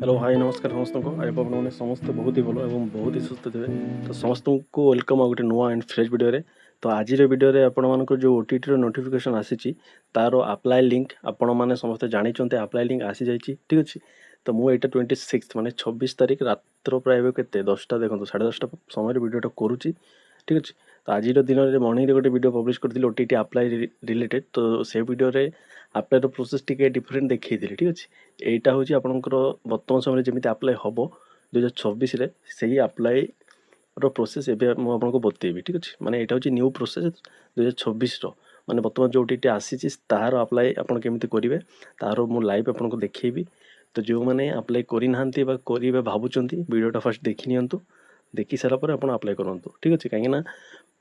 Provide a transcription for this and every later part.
Hello hi नमस्कार समस्त को आई होप आपने समस्त बहुत ही भलो एवं बहुत ही सुस्थ थे तो समस्त को वेलकम आ गोटे नुआ एंड फ्रेश वीडियो रे। तो आज वीडियो रे आपण मानको जो ओटीटी रो नोटिफिकेशन आसीची तार अप्लाई लिंक आपण माने समस्त जानि चंते अप्लाई लिंक आसी जाईची ठीक अछि। तो मु एटा 26 माने 26 तारिख रात्र प्राय केते 10टा देखंतु 10:30 समय वीडियोटा करूची ठीक अछि। तो आज दिन रे मॉर्निंग रे गोटे वीडियो पब्लिश करथिल ओटीटी अप्लाई रिलेटेड तो से वीडियो रे अप्लाई रो प्रोसेस टिके डिफरेंट देखैथिले ठीक अछि। एटा होची आपनकर वर्तमान समय जमी अप्लाई हम 2024 से अप्लाई प्रोसेस एवं मुझे आपको बतेबी ठीक अच्छे। माने यहाँ हूँ न्यू प्रोसेस 2024 माने बर्तमान जो आसी तार अप्लाई आप करेंगे तार मु लाइव आपको देखेबी। तो जो मैंने अप्लाई करना करेंगे भावुंट वीडियोटा फास्ट देखी नियंतु देखी सारापर आप अप्लाई करूँ ठीक अच्छे। कहीं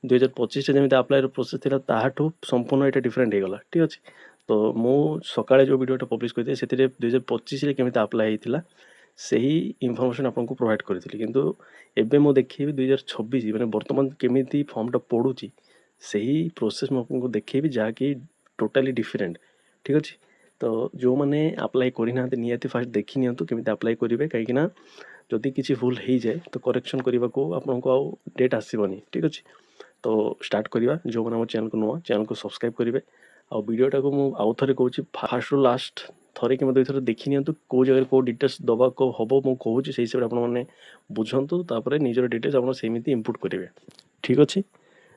2025 जमी अप्लाई प्रोसेस थी ताठू संपूर्ण यहाँ डिफरेन्ट होगा ठीक अच्छे। तो मु सकाळे जो वीडियोटा पब्लिश करते से 2025 केमी अप्लाई होता से ही इनफर्मेशन आपको प्रोवाइड करी किंतु एबे मु देखी 2026 मैंने बर्तमान केमी फॉर्मटा पड़ूची से ही प्रोसेस मुझे देखी जहाँकि टोटाली डिफरेंट ठीक अच्छे। तो जो मैंने अप्लाई करना निहाती फास्ट देखी नियंतु केमी अप्लाई करेंगे कहीं जदि किसी भूल हो जाए तो करेक्शन करने को आपको आउ डेट आसबनी ठीक अच्छे। तो स्टार्ट करवा जो मैंने चैनल को नुआ चैनल को सब्सक्राइब करेंगे आ वीडियोटा को मुझे आउ थे कहूँ फास्ट रु लास्ट थरे कि दुई थर देखी नियंतु कौ जगह कौ डिटेल्स दबा को हम मुझे कहूँ से हिसाब से आपने बुझंतु तापर निजर डिटेल्स आप सेमती इनपुट करेंगे ठीक अच्छे।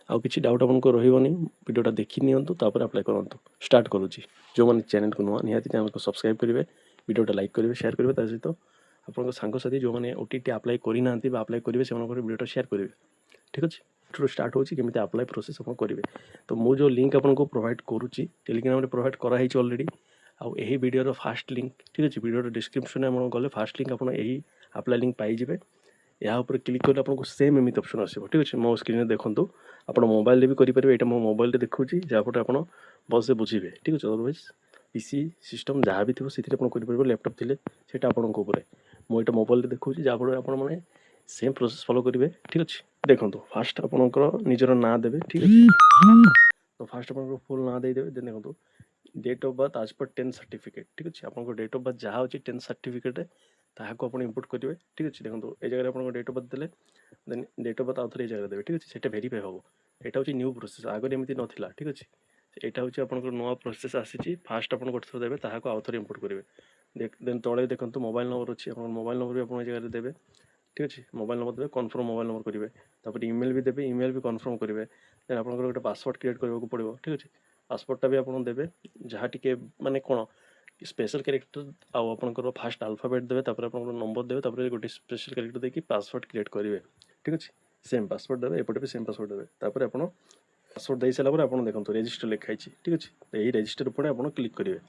आउ किसी डाउट आपको रही वीडियोटा देखी नियंतु तापर अप्लाई करूँ स्टार्ट करुँची। जो मैंने चैनल को नुआ निहाती चैनल को सब्सक्राइब करेंगे वीडियोटा लाइक करेंगे शेयर करेंगे सहित आपको सांगसाथी जो मैंने ओटीटी अप्लाई करना अप्लाई करेंगे से वीडियोटा शेयर करेंगे ठीक अच्छे। स्टार्ट होची केमी अप्लाई प्रोसेस आप करेंगे। तो मु जो लिंक आपको प्रोवाइड करुँची टेलीग्राम प्रोवाइड कराई ऑलरेडी आउ यही वीडियो फास्ट लिंक ठीक अच्छे। वीडियो डिस्क्रिप्शन में गले फास्ट लिंक आप अप्लाई लिंक पाइबे या क्लिक कर आपको सेम एमती ऑप्शन आसो ठीक अच्छे। मो स्क्रीन देखो आप मोबाइल भी करेंगे यहाँ मो मोबाइल देखुँ जहाँपटे आप भल से बुझे ठीक अच्छे। अदरवाइज पीसी सिस्टम जहाँ भी थी से करेंगे लैपटॉप थे से मुझे मोबाइल देखुँ जहाँफल आप सेम प्रोसेस फॉलो करेंगे ठीक अच्छे। देखो फास्ट आपंकर निजर ना देवे ठीक अच्छे। तो फास्ट आप फुल ना देदेवे देन देखो डेट ऑफ बर्थ आज पर 10 सर्टिफिकेट ठीक अच्छे। आपको डेट ऑफ बर्थ जहाँ अच्छी 10 सर्टिफिकेट ताकू आप इनपुट करेंगे ठीक अच्छे। देखो ये जगह आप डेट ऑफ बर्थ देले देन डेट ऑफ बर्थ आउ थे जगह देवे ठीक अच्छे। से वेरीफाई हम यहाँ हूँ न्यू प्रोसेस आगे एमती नाला ठीक अच्छे। यहाँ हूँ आप नुआ प्रोसेस आसी फास्ट आप गोटे थर देवे ताकू आउ थे इनपुट करेंगे देन तले देखो मोबाइल नंबर अच्छी आप मोबाइल नंबर भी आप जगह देवे ठीक अच्छे। मोबाइल नंबर देवे कन्फर्म मोबाइल नंबर करेंगे तापर ईमेल भी देवे ईमेल भी कन्फर्म करेंगे देन आप गोटे पासवर्ड क्रिएट करने पड़ो ठीक अच्छे। पासवर्डटा भी आप देवे जहाँ टी माने कौन स्पेशल कैरेक्टर आपर फास्ट अल्फाबेट देवे तापर आप नंबर देवे तापर गोटे स्पेशल कैरेक्टर देखिए पासवर्ड क्रिएट करेंगे ठीक अच्छे। सेम पासवर्ड देवे एपटे भी सेम पासवर्ड देवे तापर आप पासवर्ड दे सारापर आप देखो रजिस्टर लिखाई ठीक अच्छे। तो यही रजिस्टर उपर आप क्लिक करेंगे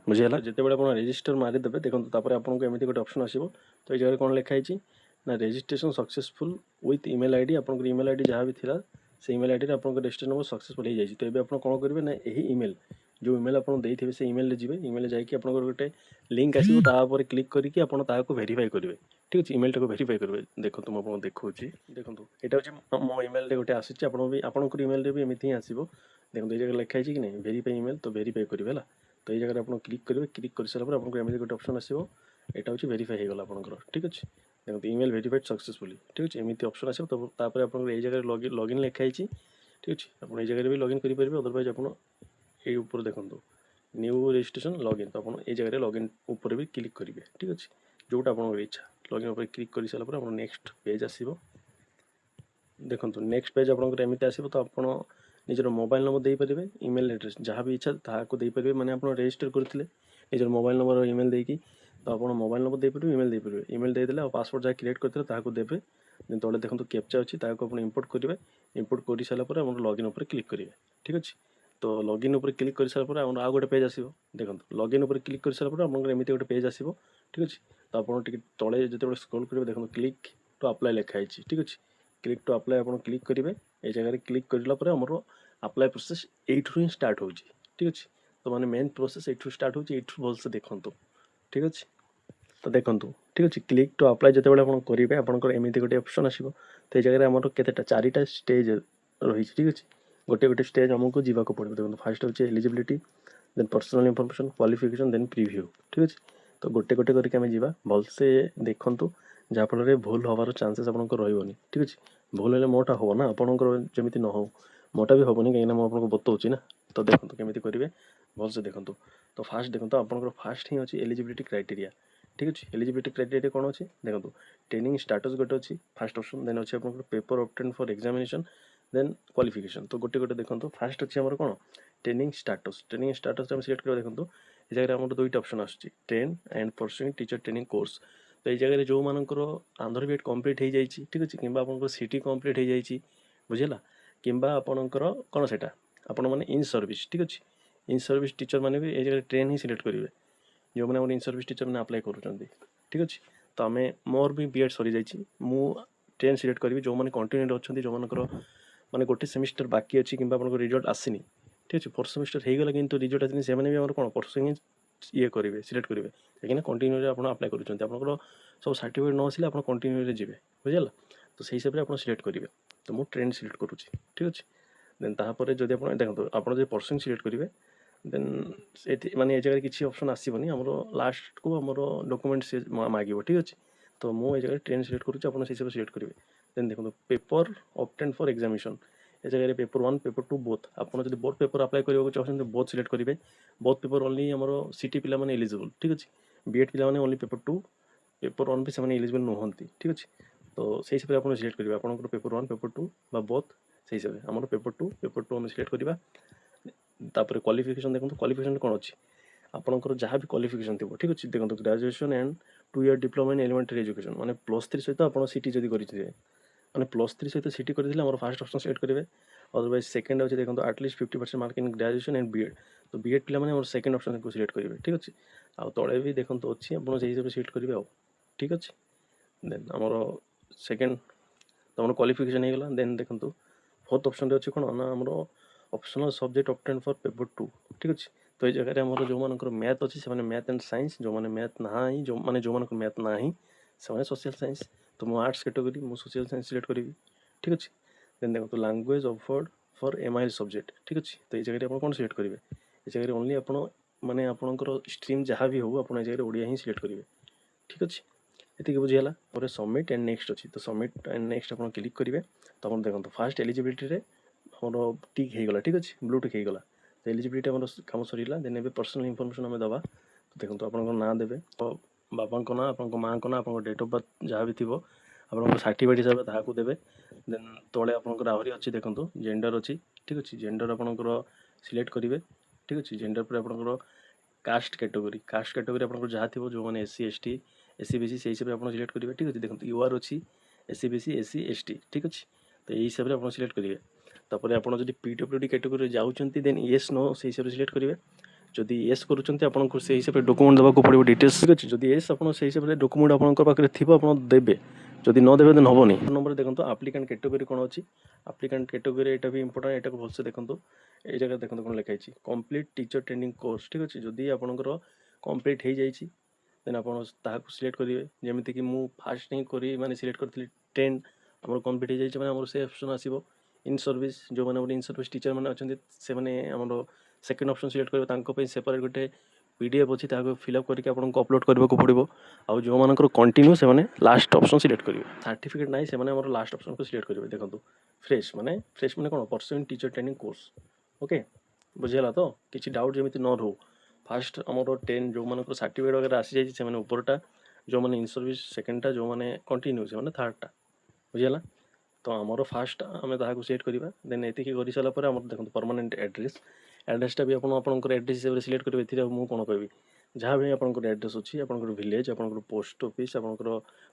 बुझीगला जिते बड़े आप रजिस्टर मारिदेवे देखो तापर आपको एमती गोटे ऑप्शन आसो। तो ये जगह कौन लिखाई ना registration successful with email ID आपन ईमेल आईडी जहाँ भी थिला से ईमेल आईडी आपन रजिस्टर नंबर सक्सेसफुल हो जाए। तो ये आप कौन करेंगे ना यही ईमेल जो ईमेल आप देते से ईमेल जी ईमेल जाकि आप गोटे लिंक आसो क्लिक करके आपको वेरीफाई करेंगे ठीक अच्छे। ईमेल टाक वेरीफाई करेंगे देखो तुम आपको देखो देखो यहाँ हूँ मो ईमेल गोटे आसी आपंकर ईमेल भी एमती ही आसो। देखो ये जगह लिखाई कि नहीं वेरीफाई ईमेल तो वेरीफाई करेंगे है। तो ये जगह आप क्लिक करेंगे क्लिक कर सारापर आपको एमती गोटे ऑप्शन आसो यहाँ हूँ वेरीफाई होगा आपंकर ठीक अच्छे। देखो ईमेल वेरीफाइड सक्सेसफुली ठीक अच्छे एमती ऑप्शन आसो। तो आप जगह लॉगिन लिखाई ठीक अच्छे। आप जगह भी लॉगिन करेंगे अदरवाइज आप ये ऊपर देखो न्यू रजिस्ट्रेशन लॉगिन तो आप ये जगह लॉगिन ऊपर भी क्लिक करेंगे ठीक अच्छे। जोटा आप इच्छा लॉगिन ऊपर क्लिक कर सारापर आप नेक्स्ट पेज आसो। देखो नेक्स्ट पेज आपंकर एमती आसो। तो आप निजर मोबाइल नंबर देपारे ईमेल एड्रेस जहाँ भी इच्छा ताकू देपारे मैंने आप रजिस्टर करते निजर मोबाइल नंबर और ईमेल देकी तो आप मोबाइल नंबर देपारे ईमेल देपारे ईमेल देदेले पासवर्ड जहाँ क्रिएट करते ताकू देवे देन तले देखो कैप्चा अच्छी ताकू आप इम्पोर्ट करेंगे इम्पोर्ट कर सारापर आप लॉगिन उपर क्लिक करेंगे ठीक अच्छे। तो लॉगिन उपर क्लिक कर सारापर आउ गोटे पेज आसो। देखो लॉगिन उपर क्लिक कर सारापर आप एमती गोटे पेज आसो ठीक अच्छे। तो आप तले जो स्क्रॉल करेंगे देखो क्लिक टू अप्लाई लिखाई ठीक अच्छे। क्लिक टू अप्लाई आप क्लिक करेंगे ये जगह क्लिक करापर आमर apply process you he start हो ठीक अच्छे। तो माने मेन प्रोसेस यू स्टार्ट हो भलसे देखो ठीक अच्छे। तो देखो ठीक अच्छे क्लिक टू अप्लाई जो करेंगे आपंकर एमती गोटे ऑप्शन आसो। तो ये जगह आमर केतेटा 4टा स्टेज रही ठीक अच्छे। गोटे गोटे स्टेज आमको जावाक पड़ो। देखो फास्ट होचे eligibility then personal information qualification then preview ठीक अच्छे। तो गोटे गोटे करके आम जा भलसे देखु जहाँफल भूल हबार चान्सेस आप रही ठीक अच्छे भूल हेल्ले मोटा हम ना आपंकर जमी न हो मोटा भी हेनी कहीं मुझे बताऊँगी ना तो देखो केमी करेंगे भलसे देखूँ तो फास्ट देखो आपंकर फास्ट ही अच्छी एलिजिबिलिटी क्राइटेरिया ठीक अच्छे एलिजिबिलिटी क्राइटेरिया कौन अच्छी देखो ट्रेनिंग स्टाटस गोटे अच्छी फास्ट ऑप्शन देन अच्छे आप paper obtain for examination then qualification तो गोटे गोटे देखो फास्ट अच्छे आम कौन ट्रेनिंग स्टाटस सिलेक्ट कर देखो ये जगह आम दुईटा ऑप्शन आसूँ train and pursuing teacher training course तो ये जगह जो मानकर आंध्र बीएड कंप्लीट हो जाए ठीक अच्छे कि आप सीटी कंप्लीट हो जाए बुझेगा कि आपणकर कौन से आपण मैंने इन सर्विस ठीक अच्छे इन सर्विस टीचर मैंने भी ये जगह ट्रेन ही सिलेक्ट करेंगे जो मैंने इन सर्विस टीचर मैंने अप्लाई कर ठीक अच्छे तो आम मोर भी बीएड सरी जाइए मु ट्रेन सिलेक्ट करी जो मैंने कंटिन्यू अच्छा जो मानकर माने गोटे सेमिस्टर बाकी अच्छी कि रिजल्ट आसनी ठीक अच्छे फोर्थ सेमिस्टर होगला कि रिजल्ट आसनी से भी कौन परसुइंग ये करेंगे सिलेक्ट करेंगे कहीं कंटिन्यू आप अप्लाई कर सब सर्टिफिकेट न आसिले आप कंटिन्यू जी बुझेगा तो सही हिसाब से आप सिलेक्ट करेंगे तो मुझे ट्रेन सिलेक्ट करुँची ठीक अच्छे देन तापर जब आप देखो आप परसुइंग सिलेक्ट करेंगे देन माने ये जगह किसी ऑप्शन आसबनी आम लास्ट को आम डॉक्यूमेंट से मांगे ठीक अच्छे तो मुझे जगह ट्रेन सिलेक्ट करुँच आप हिसाब से सिलेक्ट करेंगे देन देखो पेपर ऑब्टेन फॉर एग्जामिनेशन ये जगह पेपर 1 पेपर 2 बोथ आपड़ जो बोथ पेपर अप्लाई करने चाहते बोथ सिलेक्ट करेंगे बोथ पेपर ओनली आम सीटी पिला माने एलिजिबल ठीक अच्छे बीएड पिला माने ओनली पेपर 2 पेपर 1 भी से एलिजिबल नुहंती ठीक अच्छे तो सही हिसाब से आप सिलेक्ट करेंगे आपंकर पेपर 1 पेपर 2 बोथ सही हिसाब से आम पेपर 2 आम सिलेक्ट करवा तापर क्वालिफिकेशन देखो क्वालिफिकेशन कौन अच्छी आपंकर जहाँ भी क्वालिफिकेशन थी ठीक अच्छे देखो graduation and 2 year diploma in elementary education मैंने +3 सहित आप सीटी जब करेंगे मैंने +3 सहित सीटी करते फास्ट ऑप्शन सिलेक्ट करेंगे अदरवाइज सेकेंड अच्छे देखो at least 50% mark in graduation and BEd तो बीएड पिला मैंने सेकेंड ऑप्शन को सिलेक्ट करेंगे ठीक अच्छे आ तले भी देखो अच्छी आप हिसाब से सिलेक्ट करेंगे आ ठीक अच्छे देन आमर सेकेंड तो आम क्वालिफिकेशन होगा देन देखो फोर्थ ऑप्शन अच्छे कौन ना आम optional subject obtain for paper 2 ठीक अच्छे तो ये जगह आम जो मान मैथ अच्छी से मैथ एंड साइंस जो मैंने मैथ ना जो मैंने जो मान मैथ ना से सोशल साइंस तो मुझे आर्ट्स कैटेगरी मुझे सोशल साइंस सिलेक्ट करी ठीक अच्छे देन देखो language offered for MIL subject ठीक अच्छे तो ये जगह आप कौन सिलेक्ट करेंगे ये जगह ओनली आप माने आपंकर स्ट्रीम जहाँ भी हो आप जगह ओडिया ही सिलेक्ट करेंगे ठीक अच्छे ये बुझीगला और सबमिट एंड नेक्स्ट अच्छी तो सबमिट एंड नेक्स्ट आप क्लिक करेंगे तो आप देखो फास्ट एलिजिबिलिटी आम टिक होगला ठीक अच्छे ब्लू टिक होगला तो एलिजिबिलिटी आम कम सरीला देन ए पर्सनल इनफर्मेशन आम दवा तो देखो आप ना देवे तो बाबा ना आप माँ ना आप डेट ऑफ बर्थ जहाँ भी थी आप सर्टिफिकेट हिसाब से ताकू देवे देन तले आपंकर आहरी अच्छी देखो जेंडर अच्छी ठीक अच्छे जेंडर आपंकर सिलेक्ट करेंगे ठीक अच्छे जेंडर पर आपंकर कास्ट कैटेगरी आपंकर जहाँ थी जो मैंने एससी एसटी एससी बीसी से हिसाब से आप सिलेक्ट करेंगे ठीक अच्छे देखो यूआर अच्छी एससी बीसी एससी एसटी ठीक अच्छे तो यही हिसाब से आप सिलेक्ट करेंगे तापर आप पीडब्ल्यूडी कैटेगरी जाऊँगी देन येस नो से हिसाब से सिलेक्ट करेंगे जदि येस करुँच आपको से हिसाब से डॉक्यूमेंट देवाक पड़ो डिटेल्स ठीक अच्छे जदि येस आप से हिसाब से डॉक्यूमेंट आपंकर पाखे थी आप देवे जदि न देवे देन हेनी नंबर देखो आप्लिकेंट कैटेगरी कौन अच्छी आप्लिकेंट कैटेगरी यहाँ भी इंपोर्टेंट यहाँ भलसे देखो ये जगह देखो कौन लिखाई कंप्लीट टीचर ट्रेनिंग कोर्स ठीक अच्छे जदि आपंकर कंप्लीट हो जाए देन आप सिलेक्ट करेंगे जमीक कि फास्ट ही करी मैंने सिलेक्ट करी 10 आम कंप्लीट हो जाए आम से ऑप्शन आसो इन सर्विस जो मैंने इन सर्विस टीचर मैंने अच्छा से आम सेकेंड ऑप्शन सिलेक्ट करेंगे सेपरेट गोटे पीडीएफ अच्छी फिलअप करके आपको अपलोड करने को पड़ो आउ जो मानकर कंटिन्यू से लास्ट ऑप्शन सिलेक्ट करेंगे सर्टिफिकेट ना से लास्ट ऑप्शन को सिलेक्ट करेंगे देखो फ्रेश माने कौन pursuing teacher training course okay बुझेगा तो किसी डाउट जमी न रो फास्ट आम 10 जो मान सर्टिफिकेट वगैरह आसी जाए उपरटा जो मैंने इन सर्विस सेकेंडटा जो मैंने कंटिन्यू से थर्डटा बुझेगा तो आमर फास्ट आम ताकू सिलेक्ट करवा देन ये कर सारापर आम देखो परमानेंट एड्रेसटा भी आपंकर एड्रेस हिसाब से सिलेक्ट करेंगे ये मुझे कौन कह जहाँ भी आपंकर एड्रेस अच्छी आपंकर विलेज आपंकर पोस्ट ऑफिस आपंकर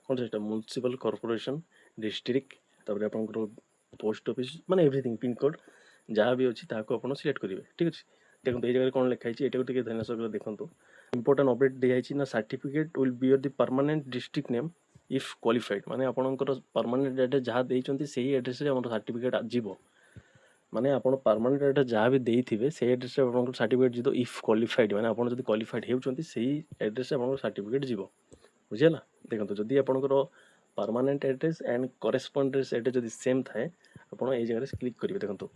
कौन से म्युनिसिपल कॉर्पोरेशन डिस्ट्रिक्ट तापर आपंकर पोस्ट ऑफिस माने एवरीथिंग पिन कोड जहाँ भी अच्छी ताकू आप सिलेक्ट करेंगे ठीक अच्छे देखो ये जगह कौन लिखाई ये ध्यान सहित देखो इंपोर्टेंट अपडेट दिखाई ना certificate will be your the permanent district name if qualified माने आपंकर परमानेंट एड्रेस जहाँ देते से एड्रेस सर्टिफिकेट जीव माने आप परमानेंट एड्रेस जहाँ भी देते से एड्रेस सर्टिफिकेट जीव इफ क्वालिफाइड माने आप क्वालिफाइड होती से एड्रेस सर्टिफिकेट जीव बुझेगा देखो जदि आपंकर permanent address and correspondence address जब सेम थाए आप जगह क्लिक करेंगे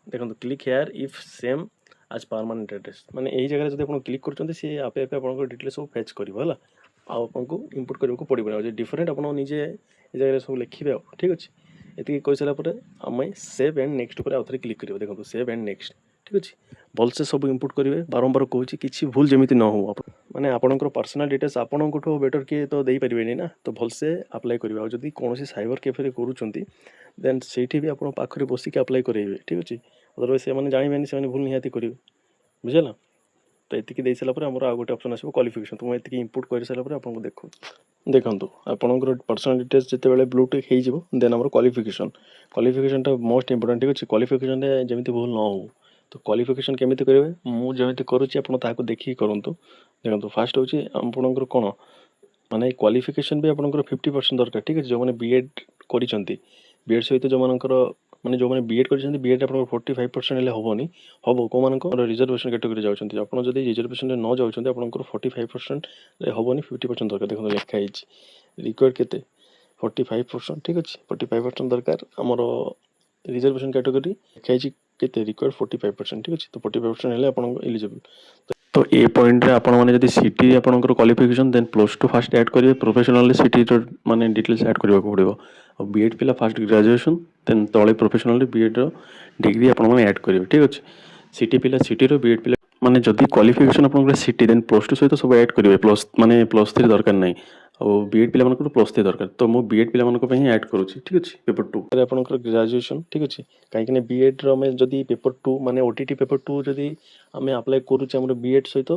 देखो क्लिक हेयर इफ सेम आज परमानेंट एड्रेस माने यही जगह जब आप क्लिक कर सी आपे आपे आप डिटेल्स सब फैच कर आपको इनपुट करने को पड़ो डिफरेंट आप निजे ये जगह सब लिखे ठीक अच्छे ये कही सारापर आम सेव एंड नेक्स्ट पर आउ थे क्लिक करेंगे देखो सेव एंड नेक्स्ट ठीक अच्छे भलसे सब इनपुट करेंगे बारंबार कहूँ कि भूल जमी न हो माने आपंकर पर्सनल डिटेल्स आपंठू बेटर किए तो दे पारे ना तो भलसे आप्लाय करेंगे और जब कौन साइबर कैफे करुँच देन से भी आप पाखे बसिक आप्लाय करेंगे ठीक अच्छे अदरवाइज से जानवे से भूल निहाती करेंगे बुझेगा तो ये दे सारापर आम आ गए ऑप्शन आसो क्वालिफिकेशन तो मुझे इनपुट कर सारापर आपको देखो देखो आपंकर पर्सनल डिटेल्स जिते बड़े ब्लूटिक हो देन आम क्वालिफिकेशन मोस्ट इंपोर्टेंट ठीक अच्छे क्वालिफिकेशन जमी भूल न हो तो क्वालिफिकेशन केमी करेंगे मुझे करुच्ची आप देखिए करूँ देखो फास्ट हूँ आपंकर कौन माने क्वालिफिकेशन भी आपंकर 50% दरकार ठीक अच्छे जो मैंने बीएड कर बीएड सहित जो मानकर माने जो मैंने बीएड कर बीएड आप 45% हेनी हम कौन रिजर्वेशन कैटेगरी जाऊँच आप रिजर्वेशन न जाऊँच आप 45% हेनी 50% दरकार देखो लिखाई रिक्वायर्ड के 45% ठीक अच्छे 45% दरकार आमर रिजर्वेशन कैटेगरी लिखाई के रिक्वायर्ड 45% ठीक अच्छे तो 45% हेल्ले आप एलिजिबल तो ये पॉइंट रे आपण माने जदि सिटी आपनकर क्वालिफिकेशन देन +2 फास्ट ऐड करिवे प्रोफेशनल सिटी तो माने डिटेल्स ऐड करबा को पड़िबो और बीएड पिला फास्ट ग्रेजुएशन देन तळे प्रोफेशनल बीएड रो डिग्री आपण माने ऐड करिवे ठीक अछि सिटी पिला सिटी रो बीएड पिला माने जदि क्वालिफिकेशन आपनकर सिटी देन +2 सहित सब ऐड करिवे प्लस माने +3 दरकार नै और बीएड पिला मानकर +3 दरकार तो मो बीएड पिला मानकर पई ऐड करूची ठीक अछि पेपर 2 रे आपनकर ग्रेजुएशन ठीक अछि काहे कि बीएड रो में जदि पेपर 2 माने ओटीटी पेपर 2 जदि आम अप्लाई करुचे हमर बीएड सहित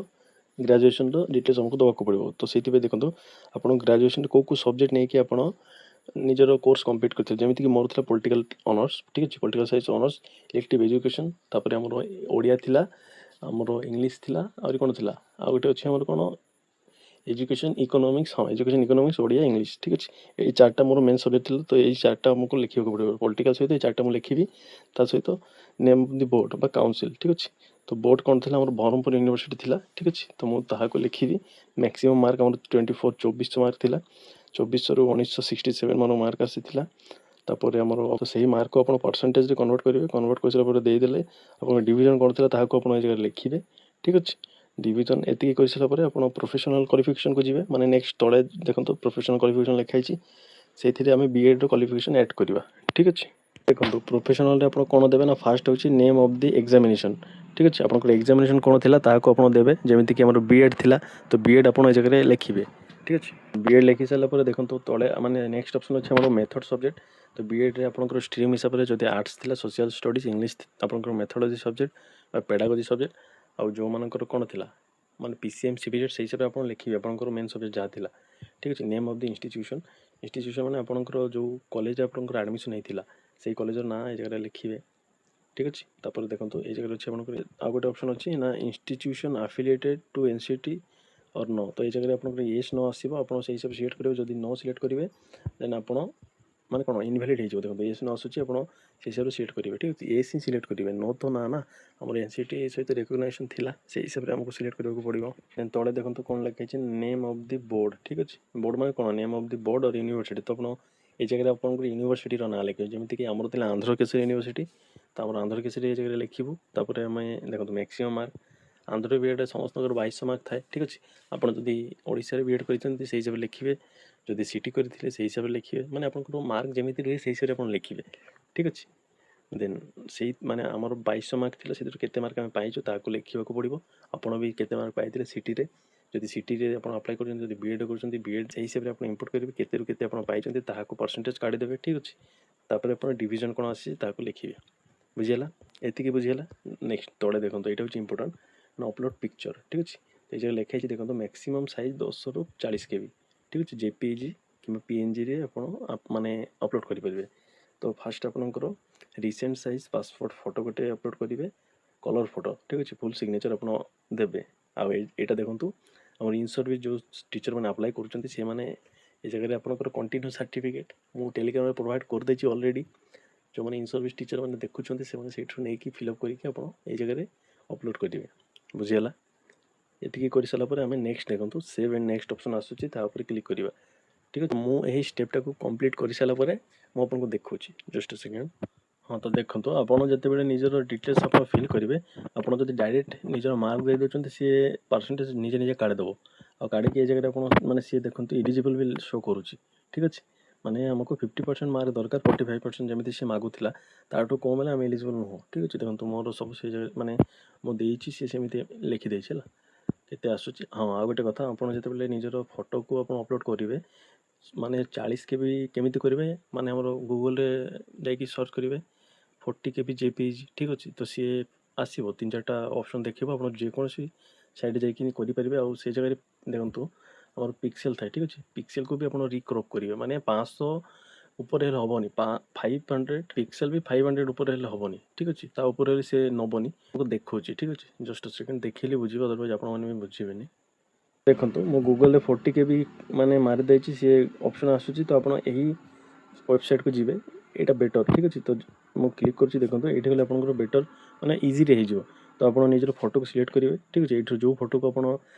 ग्रेजुएशन डिटेल्स हमको देवाक पड़ो तो से देखो आप ग्रेजुएशन कौ सब्जेक्ट नहीं कि आप निजर कोर्स कंप्लीट करते जमीक मोर था पॉलिटिकल ऑनर्स ठीक अच्छे political science honours elective education तापर आमर ओडिया थिला आमर इंग्लिश थिला और कौन थिला आ गोटे अच्छे आमर कौन एजुकेशन इकोनॉमिक्स हाँ एजुकेशन इकोनॉमिक्स ओडिया इंग्लिश ठीक अच्छे ये चार्टा मोर मेन सब्जेक्ट थी तो ये चार्टा हमको लिखा पड़ो पॉलिटिकल सहित ये चार्टा मुझे लिखी सहित नेम ऑफ द बोर्ड बा काउंसिल ठीक अच्छे तो बोर्ड कौन थी ब्रह्मपुर यूनिवर्सिटी थिला ठीक अच्छे तो मुझे लिखी मैक्सिमम मार्क आम 24 मार्क थिला 24 ରୁ 1967 मोर मार्क आसीला तापर आमर तो सही मार्क को आप परसेंटेज कन्वर्ट करेंगे कन्वर्ट कर सारा देदेले आप डिविजन कौन था आप जगह लिखिए ठीक अच्छे डिविजन एति कर सारापर आप प्रोफेशनल क्वालिफिकेशन को जी माने नेक्स्ट तले देखो प्रोफेशनल क्वालिफिकेशन लिखाई से आम बीएड क्वालिफिकेशन ऐड करवा ठीक अच्छे देखो प्रोफेशनल आप कौन देवे ना फास्ट हूँ नेम ऑफ द एग्जामिनेशन ठीक अच्छे आप एग्जामिनेशन कौन थी आपको देवे जमीक कि बीएड थी तो बीएड आप जगह लिखिए ठीक अच्छे बीएड लिखि सारापर देखो तले माने नेक्स्ट ऑप्शन अच्छे हमारे मेथड सब्जेक्ट तो बीएड रे आपंकर स्ट्रीम हिसाब से जब आर्ट्स थी सोशल स्टडीज इंग्लिश आपंकर मेथडोलॉजी सब्जेक्ट पेडागोजी सब्जेक्ट आउ जो मानकर कौन थी माने पीसीएम सीबीजेड से हिसाब से आप लिखिए आपंकर मेन सब्जेक्ट जहाँ थी ठीक अच्छे name of the institution institution माने आपंकर जो कॉलेज आपंकर एडमिशन होता से कॉलेज ना ये जगह लिखिए ठीक अच्छे तापर देखो ये जगह अच्छे आपंकर आ गोटे ऑप्शन अच्छी ना इंस्टीट्यूशन एफिलिएटेड टू एनसीटी और नो तो ये जगह आप येस न आसो आप हिसाब से सिलेक्ट करेंगे जब नो सिलेक्ट करेंगे देन आप माने कौन इनवैलिड हो देखो येस न आसूँ आप हिसाब से सिलेक्ट करेंगे ठीक है येस ही सिलेक्ट करेंगे नो तो ना ना आम एनसीटी सहित रिकग्नाइजेशन थिला से हिसाब से आमको सिलेक्ट करने पड़ो देन तले देखो कौन लिखाई नेम ऑफ द बोर्ड ठीक अच्छे बोर्ड माने कौन नेम ऑफ द बोर्ड और यूनिवर्सिटी तो आप ये जगह आप यूनिवर्सिटी ना लिखे जमीक आमर थे आंध्र केसरी यूनिवर्सिटी तो आम आंध्र केसरी ये जगह लिखू तापर आम देखो मैक्सिमम मार्क आंध्र बीएड समस्त 2200 मार्क थाए ठीक अच्छे आप ओडिशा बीएड करते से हिसाब से लिखिए जदि सिटी करते से हिसाब से लिखिए मैंने आप मार्क जमी रहे से हिसाब से लिखिए ठीक अच्छे देन से माने आमर 2200 मार्क थी से केते मार्क आम पाइचु ताको लिखा पड़ो आपड़ भी केते मार्क पाइले सिटी रे जदि सिटी रे आप अप्लाई कर बीएड कर बीएड से हिसाब से आप इनपुट करेंगे केते केते आप पाइछन्ती ताहाको परसेंटेज काढ़ीदेवे ठीक अच्छे तापर आप डिविजन कौन आसी ताको लिखिए बुझीगला एतिकी बुझीगला नेक्स्ट तले देखो यहाँ हूँ इंपोर्टेंट ना अपलोड पिक्चर ठीक अच्छे ये जगह लिखाई देखो मैक्सिमम साइज 10 ରୁ 40 KB ठीक अच्छे जेपीजी कि पीएनजी रे आप माने अपलोड करेंगे तो फास्ट आपंकर रिसेंट साइज पासपोर्ट फोटो गोटे अपलोड करेंगे कलर फोटो ठीक अच्छे फुल सिग्नेचर आप देवे आईटा देखूँ आम इन सर्विस जो टीचर मैंने अप्लाई कर जगह आपंकर कंटिन्यू सर्टिफिकेट मुझे टेलीग्राम प्रोवाइड कर देती ऑलरेडी जो मैंने इन सर्विस टीचर मैंने देखुं से नहीं फिलअप करके जगह अपलोड करेंगे बुझीगला ये कर सारापर आम नेक्स्ट देखो सेव एंड नेक्स्ट ऑप्शन आसूँ क्लिक करवा ठीक है मुझे स्टेपटा को कंप्लीट कर सारापर मुझे देखा जस्ट सेकेंड हाँ तो देखो ଆପଣ ଯେତେବେଳେ ନିଜର ଡିଟେଲ୍ସ ଆପଣ ଫିଲ୍ କରିବେ ଆପଣ ଯଦି ଡାଇରେକ୍ଟ ନିଜର ମାର୍କ ଦେଇ ଦେଉଛନ୍ତି ସିଏ ପରସେଣ୍ଟେଜ ନିଜେ ନିଜେ କାଢ଼ିଦେବ ଆଉ କାଢ଼ିକି ଏ ଜାଗାରେ ଆପଣ ମାନେ ସିଏ ଦେଖନ୍ତୁ ଇଲିଜିବଲ୍ ବି ଶୋ କରୁଛି ଠିକ୍ ଅଛି ମାନେ ଆମକୁ 50% ମାର୍କ ଦରକାର 45% ଯେମିତି ସିଏ ମାଗୁଥିଲା ତାଠୁ କମ୍ ହେଲେ ଆମେ ଇଲିଜିବଲ୍ ନୁହଁ ଠିକ୍ ଅଛି ଦେଖନ୍ତୁ ମୋର ସବୁ ସେ ଜାଗାରେ ମାନେ ମୁଁ ଦେଇଛି ସିଏ ସେମିତି ଲେଖିଦେଇଛି ହେଲା କେତେ ଆସୁଛି ହଁ ଆଉ ଗୋଟେ କଥା ଆପଣ ଯେତେବେଳେ ନିଜର ଫଟୋକୁ ଆପଣ ଅପଲୋଡ଼ କରିବେ ମାନେ 40 KB କେମିତି କରିବେ ମାନେ ଆମର ଗୁଗଲରେ ଯାଇକି ସର୍ଚ୍ଚ କରିବେ 40 KB JPEG ଠିକ୍ ଅଛି ତ ସିଏ ଆସିବ 3-4ଟା ଅପସନ୍ ଦେଖିବ ଆପଣ ଯେକୌଣସି ସାଇଡ଼୍ ଯାଇକି କରିପାରିବେ ଆଉ ସେ ଜାଗାରେ ଦେଖନ୍ତୁ ଆମର ପିକ୍ସେଲ୍ ଥାଏ ଠିକ୍ ଅଛି ପିକ୍ସେଲ୍କୁ ବି ଆପଣ ରିକ୍ରପ୍ କରିବେ ମାନେ 500 ଉପରେ ହେଲେ ହେବନି 500 ପିକ୍ସେଲ୍ ବି 500 ଉପରେ ହେଲେ ହେବନି ଠିକ୍ ଅଛି ତା ଉପରେ ହେଲେ ସେ ନେବନି ମୁଁ ଦେଖାଉଛି ଠିକ୍ ଅଛି ଜଷ୍ଟ ସେକେଣ୍ଡ ଦେଖିଲେ ବୁଝିବ ଅଦରୱାଇଜ୍ ଆପଣମାନେ ବି ବୁଝିବେନି ଦେଖନ୍ତୁ ମୁଁ ଗୁଗଲରେ 40 KB ମାନେ ମାରିଦେଇଛି ସିଏ ଅପସନ୍ ଆସୁଛି ତ ଆପଣ ଏହି ୱେବସାଇଟ୍କୁ ଯିବେ ଏଇଟା ବେଟର୍ ଠିକ୍ ଅଛି ତ ମୁଁ କ୍ଲିକ୍ କରୁଛି ଦେଖନ୍ତୁ ଏଇଠି ଗଲେ ଆପଣଙ୍କର ବେଟର୍ ମାନେ ଇଜିରେ ହେଇଯିବ ତ ଆପଣ ନିଜର ଫଟୋକୁ ସିଲେକ୍ଟ କରିବେ ଠିକ୍ ଅଛି ଏଇଠୁ ଯେଉଁ ଫଟୋକୁ ଆପଣ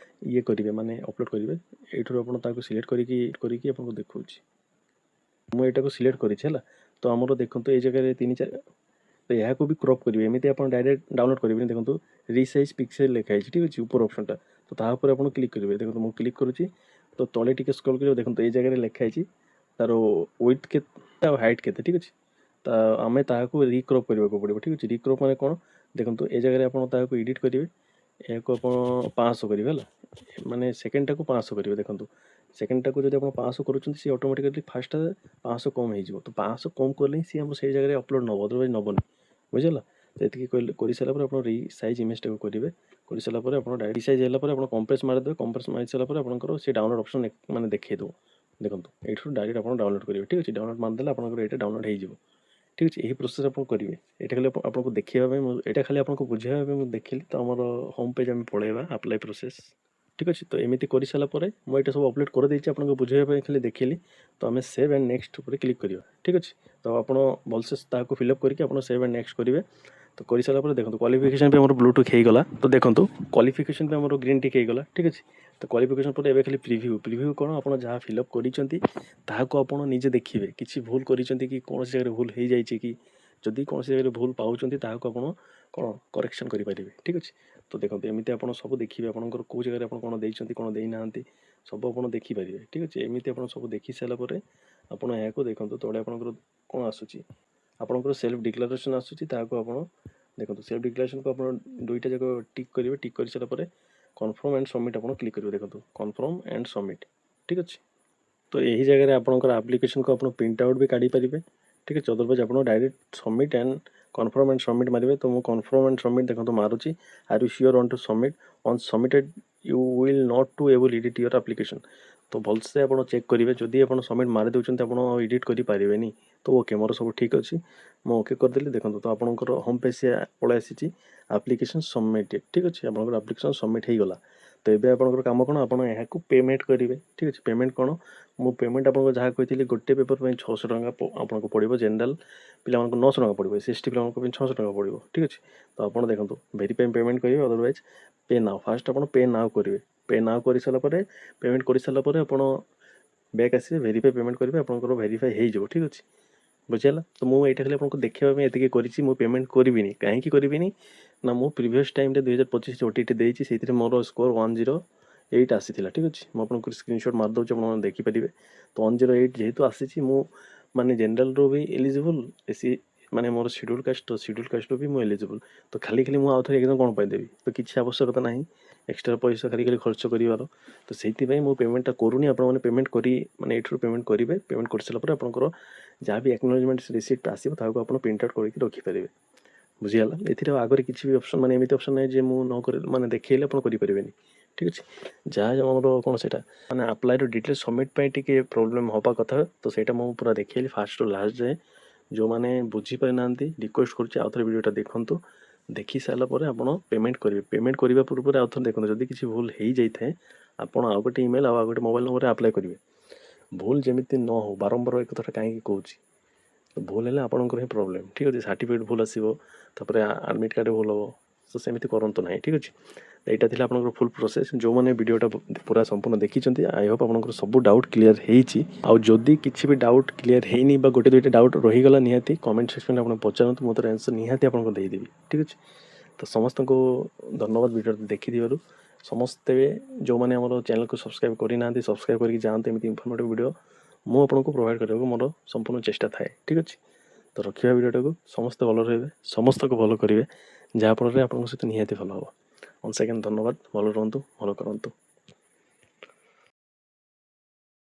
ଇଏ କରିବେ ମାନେ ଅପଲୋଡ଼ କରିବେ ଏଇଠାରୁ ଆପଣ ତାକୁ ସିଲେକ୍ଟ କରିକି ଆପଣଙ୍କୁ ଦେଖାଉଛି ମୁଁ ଏଇଟାକୁ ସିଲେକ୍ଟ କରିଛି ହେଲା ତ ଆମର ଦେଖନ୍ତୁ ଏଇ ଜାଗାରେ 3-4 ତ ଏହାକୁ ବି କ୍ରପ୍ କରିବେ ଏମିତି ଆପଣ ଡାଇରେକ୍ଟ ଡାଉନଲୋଡ଼ କରିବେନି ଦେଖନ୍ତୁ ରିସାଇଜ୍ ପିକ୍ସେଲ୍ ଲେଖା ହେଇଛି ଠିକ୍ ଅଛି ଉପର ଅପସନ୍ଟା ତ ତା ଉପରେ ଆପଣ କ୍ଲିକ୍ କରିବେ ଦେଖନ୍ତୁ ମୁଁ କ୍ଲିକ୍ କରୁଛି ତ ତଳେ ଟିକେ ସ୍କ୍ରୋଲ୍ କରିବେ ଦେଖନ୍ତୁ ଏଇ ଜାଗାରେ ଲେଖା ହେଇଛି ତାର ୱିଡଥ୍ କେତେ ଆଉ ହାଇଟ୍ କେତେ ଠିକ୍ ଅଛି ତ ଆମେ ତାହାକୁ ରିକ୍ରପ୍ କରିବାକୁ ପଡ଼ିବ ଠିକ୍ ଅଛି ରିକ୍ରପ୍ ମାନେ କ'ଣ ଦେଖନ୍ତୁ ଏ ଜାଗାରେ ଆପଣ ତାହାକୁ ଏଡ଼ିଟ୍ କରିବେ ଏହାକୁ ଆପଣ 500 କରିବେ ହେଲା ମାନେ ସେକେଣ୍ଡଟାକୁ 500 କରିବେ ଦେଖନ୍ତୁ ସେକେଣ୍ଡଟାକୁ ଯଦି ଆପଣ 500 କରୁଛନ୍ତି ସିଏ ଅଟୋମେଟିକାଲି ଫାର୍ଷ୍ଟଟା 500 କମ୍ ହେଇଯିବ ତ 500 କମ୍ କଲେ ହିଁ ସିଏ ଆମର ସେଇ ଜାଗାରେ ଅପଲୋଡ଼ ନେବ ଅଦରୱାଇଜ୍ ନେବନି ବୁଝିଲା ତ ଏତିକି କରିସାରିଲା ପରେ ଆପଣ ରିସାଇଜ୍ ଇମେଜଟାକୁ କରିବେ କରିସାରିଲା ପରେ ଆପଣ ରିସାଇଜ୍ ହେଲା ପରେ ଆପଣ କମ୍ପ୍ରେସ୍ ମାରିଦେବେ କମ୍ପ୍ରେସ୍ ମାରି ସାରିଲା ପରେ ଆପଣଙ୍କର ସେ ଡାଉନଲୋଡ଼ ଅପସନ୍ ମାନେ ଦେଖେଇଦେବ ଦେଖନ୍ତୁ ଏଇଠୁ ଡାଇରେକ୍ଟ ଆପଣ ଡାଉନଲୋଡ଼ କରିବେ ଠିକ୍ ଅଛି ଡାଉନଲୋଡ଼ ମାରିଦେଲେ ଆପଣଙ୍କର ଏଇଟା ଡାଉନଲୋଡ଼ ହେଇଯିବ ଠିକ୍ ଅଛି ଏହି ପ୍ରୋସେସ୍ ଆପଣ କରିବେ ଏଇଟା ଖାଲି ଆପଣଙ୍କୁ ଦେଖେଇବା ପାଇଁ ଏଇଟା ଖାଲି ଆପଣଙ୍କୁ ବୁଝେଇବା ପାଇଁ ମୁଁ ଦେଖିଲି ତ ଆମର ହୋମ୍ ପେଜ୍ ଆମେ ପଳେଇବା ଆପ୍ଲାଏ ପ୍ରୋସେସ୍ ଠିକ୍ ଅଛି ତ ଏମିତି କରିସାରିଲା ପରେ ମୁଁ ଏଇଟା ସବୁ ଅପଲୋଡ଼ କରିଦେଇଛି ଆପଣଙ୍କୁ ବୁଝେଇବା ପାଇଁ ଖାଲି ଦେଖିଲି ତ ଆମେ ସେଭ୍ ଆଣ୍ଡ ନେକ୍ସଟ ଉପରେ କ୍ଲିକ୍ କରିବା ଠିକ୍ ଅଛି ତ ଆପଣ ଭଲସେ ତାହାକୁ ଫିଲ୍ଅପ୍ କରିକି ଆପଣ ସେଭ୍ ଆଣ୍ଡ ନେକ୍ସଟ କରିବେ ତ କରିସାରିଲା ପରେ ଦେଖନ୍ତୁ କ୍ୱାଲିଫିକେସନ୍ ବି ଆମର ବ୍ଲୁଟୁଥ୍ ହେଇଗଲା ତ ଦେଖନ୍ତୁ କ୍ୱାଲିଫିକେସନ୍ ବି ଆମର ଗ୍ରୀନ୍ ଟିକ୍ ହେଇଗଲା ଠିକ୍ ଅଛି ତ କ୍ୱାଲିଫିକେସନ୍ ପରେ ଏବେ ଖାଲି ପ୍ରିଭ୍ୟୁ କ'ଣ ଆପଣ ଯାହା ଫିଲ୍ଅପ୍ କରିଛନ୍ତି ତାହାକୁ ଆପଣ ନିଜେ ଦେଖିବେ କିଛି ଭୁଲ କରିଛନ୍ତି କି କୌଣସି ଜାଗାରେ ଭୁଲ ହେଇଯାଇଛି କି ଯଦି କୌଣସି ଜାଗାରେ ଭୁଲ ପାଉଛନ୍ତି ତାହାକୁ ଆପଣ କ'ଣ କରେକ୍ସନ୍ କରିପାରିବେ ଠିକ୍ ଅଛି ତ ଦେଖନ୍ତୁ ଏମିତି ଆପଣ ସବୁ ଦେଖିବେ ଆପଣଙ୍କର କେଉଁ ଜାଗାରେ ଆପଣ କ'ଣ ଦେଇଛନ୍ତି କ'ଣ ଦେଇନାହାନ୍ତି ସବୁ ଆପଣ ଦେଖିପାରିବେ ଠିକ୍ ଅଛି ଏମିତି ଆପଣ ସବୁ ଦେଖି ସାରିଲା ପରେ ଆପଣ ଏହାକୁ ଦେଖନ୍ତୁ ତଳେ ଆପଣଙ୍କର କ'ଣ ଆସୁଛି ଆପଣଙ୍କର ସେଲ୍ଫ ଡିକ୍ଲାରେସନ୍ ଆସୁଛି ତାହାକୁ ଆପଣ ଦେଖନ୍ତୁ ସେଲ୍ଫ ଡିକ୍ଲାରେସନ୍କୁ ଆପଣ ଦୁଇଟା ଯାକ ଟିକ୍ କରିବେ ଟିକ୍ କରିସାରିଲା ପରେ କନଫର୍ମ ଆଣ୍ଡ ସବମିଟ୍ ଆପଣ କ୍ଲିକ୍ କରିବେ ଦେଖନ୍ତୁ କନଫର୍ମ ଆଣ୍ଡ ସବମିଟ୍ ଠିକ୍ ଅଛି ତ ଏହି ଜାଗାରେ ଆପଣଙ୍କର ଆପ୍ଲିକେସନ୍କୁ ଆପଣ ପ୍ରିଣ୍ଟ ଆଉଟ୍ ବି କାଢ଼ିପାରିବେ ଠିକ୍ ଅଛି ଅଦରୱାଇଜ୍ ଆପଣ direct submit and confirm and submit ମାରିବେ ତ ମୁଁ କନଫର୍ମ ଆଣ୍ଡ ସବମିଟ୍ ଦେଖନ୍ତୁ ମାରୁଛି are you sure on to submit on submitted you will not to able edit your application ତ ଭଲସେ ଆପଣ ଚେକ୍ କରିବେ ଯଦି ଆପଣ ସବମିଟ୍ ମାରି ଦେଉଛନ୍ତି ଆପଣ ଏଡ଼ିଟ୍ କରିପାରିବେନି ତ ଓକେ ମୋର ସବୁ ଠିକ୍ ଅଛି ମୁଁ ଓକେ କରିଦେଲି ଦେଖନ୍ତୁ ତ ଆପଣଙ୍କର ହୋମ୍ ପେଜ୍ ପଳାଇ ଆସିଛି ଆପ୍ଲିକେସନ୍ ସବମିଟେଡ୍ ଠିକ୍ ଅଛି ଆପଣଙ୍କର ଆପ୍ଲିକେସନ୍ ସବମିଟ୍ ହେଇଗଲା ତ ଏବେ ଆପଣଙ୍କର କାମ କ'ଣ ଆପଣ ଏହାକୁ ପେମେଣ୍ଟ କରିବେ ଠିକ୍ ଅଛି ପେମେଣ୍ଟ କ'ଣ ମୁଁ ପେମେଣ୍ଟ ଆପଣଙ୍କୁ ଯାହା କହିଥିଲି ଗୋଟେ ପେପର୍ ପାଇଁ 600 ଟଙ୍କା ଆପଣଙ୍କୁ ପଡ଼ିବ ଜେନେରାଲ୍ ପିଲାମାନଙ୍କୁ 900 ଟଙ୍କା ପଡ଼ିବ SC ପିଲାମାନଙ୍କ ପାଇଁ 600 ଟଙ୍କା ପଡ଼ିବ ଠିକ୍ ଅଛି ତ ଆପଣ ଦେଖନ୍ତୁ ଭେରିଫାଇ ପେମେଣ୍ଟ କରିବେ ଅଦରୱାଇଜ୍ ପେ ନାଓ ଫାର୍ଷ୍ଟ ଆପଣ ପେ ନାଓ କରିବେ ପେ ନାଓ କରିସାରିଲା ପରେ ପେମେଣ୍ଟ କରିସାରିଲା ପରେ ଆପଣ ବ୍ୟାକ୍ ଆସିବେ ଭେରିଫାଇ ପେମେଣ୍ଟ କରିବେ ଆପଣଙ୍କର ଭେରିଫାଇ ହେଇଯିବ ଠିକ୍ ଅଛି ବୁଝିଲା ତ ମୁଁ ଏଇଟା ଖାଲି ଆପଣଙ୍କୁ ଦେଖିବା ପାଇଁ ଏତିକି କରିଛି ମୁଁ ପେମେଣ୍ଟ କରିବିନି କାହିଁକି କରିବିନି ନା ମୁଁ ପ୍ରିଭିୟସ୍ ଟାଇମ୍ରେ 2025 OTT ଦେଇଛି ସେଇଥିରେ ମୋର ସ୍କୋର 108 ଆସିଥିଲା ଠିକ୍ ଅଛି ମୁଁ ଆପଣଙ୍କୁ ସ୍କ୍ରିନଶଟ୍ ମାରିଦେଉଛି ଆପଣମାନେ ଦେଖିପାରିବେ ତ 108 ଯେହେତୁ ଆସିଛି ମୁଁ ମାନେ ଜେନେରାଲ୍ରୁ ବି ଏଲିଜିବୁଲ୍ SC ମାନେ ମୋର ସିଡ୍ୟୁଲ୍ କାଷ୍ଟରୁ ବି ମୁଁ ଏଲିଜିବୁଲ୍ ତ ଖାଲି ମୁଁ ଆଉ ଥରେ ଏକ୍ଜାମ୍ କ'ଣ ପାଇଁ ଦେବି ତ କିଛି ଆବଶ୍ୟକତା ନାହିଁ ଏକ୍ସଟ୍ରା ପଇସା ଖାଲି ଖର୍ଚ୍ଚ କରିବାର ତ ସେଇଥିପାଇଁ ମୁଁ ପେମେଣ୍ଟଟା କରୁନି ଆପଣମାନେ ପେମେଣ୍ଟ କରି ମାନେ ଏଇଠାରୁ ପେମେଣ୍ଟ କରିବେ ପେମେଣ୍ଟ କରିସାରିଲା ପରେ ଆପଣଙ୍କର ଯାହା ବି ଆକ୍ନୋଲେଜମେଣ୍ଟ ରିସିପ୍ଟ ଆସିବ ତାହାକୁ ଆପଣ ପ୍ରିଣ୍ଟ ଆଉଟ୍ କରିକି ରଖିପାରିବେ ବୁଝିଗଲା ଏଥିରେ ଆଗରେ କିଛି ବି ଅପସନ୍ ମାନେ ଏମିତି ଅପସନ୍ ନାହିଁ ଯେ ମୁଁ ନ କରି ମାନେ ଦେଖେଇଲେ ଆପଣ କରିପାରିବେନି ଠିକ୍ ଅଛି ଯାହା ଆମର କ'ଣ ସେଇଟା ମାନେ ଆପ୍ଲାଏର ଡିଟେଲ୍ସ ସବମିଟ୍ ପାଇଁ ଟିକେ ପ୍ରୋବ୍ଲେମ୍ ହେବା କଥା ତ ସେଇଟା ମୁଁ ପୁରା ଦେଖେଇଲି ଫାର୍ଷ୍ଟରୁ ଲାଷ୍ଟ ଯାଏଁ ଯେଉଁମାନେ ବୁଝିପାରିନାହାନ୍ତି ରିକ୍ୱେଷ୍ଟ କରୁଛି ଆଉ ଥରେ ଭିଡ଼ିଓଟା ଦେଖନ୍ତୁ ଦେଖି ସାରିଲା ପରେ ଆପଣ ପେମେଣ୍ଟ କରିବେ ପେମେଣ୍ଟ କରିବା ପୂର୍ବରୁ ଆଉ ଥରେ ଦେଖନ୍ତୁ ଯଦି କିଛି ଭୁଲ ହେଇଯାଇଥାଏ ଆପଣ ଆଉ ଗୋଟେ ଇମେଲ୍ ଆଉ ଗୋଟେ ମୋବାଇଲ୍ ନମ୍ବରରେ ଆପ୍ଲାଏ କରିବେ ଭୁଲ ଯେମିତି ନ ହେଉ ବାରମ୍ବାର ଏ କଥାଟା କାହିଁକି କହୁଛି ଭୁଲ ହେଲେ ଆପଣଙ୍କର ହିଁ ପ୍ରୋବ୍ଲେମ୍ ଠିକ୍ ଅଛି ସାର୍ଟିଫିକେଟ୍ ଭୁଲ ଆସିବ ତାପରେ ଆଡ଼ମିଟ୍ କାର୍ଡ଼ ଭୁଲ ହେବ ତ ସେମିତି କରନ୍ତୁ ନାହିଁ, ଠିକ୍ ଅଛି। ଏଇଟା ଥିଲା ଆପଣଙ୍କର ଫୁଲ୍ ପ୍ରୋସେସ୍। ଯେଉଁମାନେ ଭିଡ଼ିଓଟା ପୁରା ସମ୍ପୂର୍ଣ୍ଣ ଦେଖିଛନ୍ତି, ଆଇ ହୋପ୍ ଆପଣଙ୍କର ସବୁ ଡାଉଟ୍ କ୍ଲିୟର୍ ହେଇଛି। ଆଉ ଯଦି କିଛି ବି ଡାଉଟ୍ କ୍ଲିୟର୍ ହେଇନି ବା ଗୋଟେ ଦୁଇଟା ଡାଉଟ୍ ରହିଗଲା, ନିହାତି କମେଣ୍ଟ ସେକ୍ସନରେ ଆପଣ ପଚାରନ୍ତୁ, ମୁଁ ତାର ଆନ୍ସର୍ ନିହାତି ଆପଣଙ୍କୁ ଦେଇଦେବି, ଠିକ୍ ଅଛି। ତ ସମସ୍ତଙ୍କୁ ଧନ୍ୟବାଦ ଭିଡ଼ିଓ ଦେଖିଥିବାରୁ। ସମସ୍ତେ ଯେଉଁମାନେ ଆମର ଚ୍ୟାନେଲକୁ ସବସ୍କ୍ରାଇବ୍ କରିନାହାନ୍ତି, ସବସ୍କ୍ରାଇବ୍ କରିକି ଯାଆନ୍ତୁ। ଏମିତି ଇନଫର୍ମେଟିଭ୍ ଭିଡ଼ିଓ ମୁଁ ଆପଣଙ୍କୁ ପ୍ରୋଭାଇଡ଼ କରିବାକୁ ମୋର ସମ୍ପୂର୍ଣ୍ଣ ଚେଷ୍ଟା ଥାଏ, ଠିକ୍ ଅଛି। ତ ରଖିବା ଭିଡ଼ିଓଟାକୁ, ସମସ୍ତେ ଭଲ ରହିବେ, ସମସ୍ତଙ୍କୁ ଭଲ କରିବେ, ଯାହାଫଳରେ ଆପଣଙ୍କ ସହିତ ନିହାତି ଭଲ ହେବ। ୱାନ୍ସ ସେକେଣ୍ଡ ଧନ୍ୟବାଦ। ଭଲ ରୁହନ୍ତୁ, ଭଲ କରନ୍ତୁ।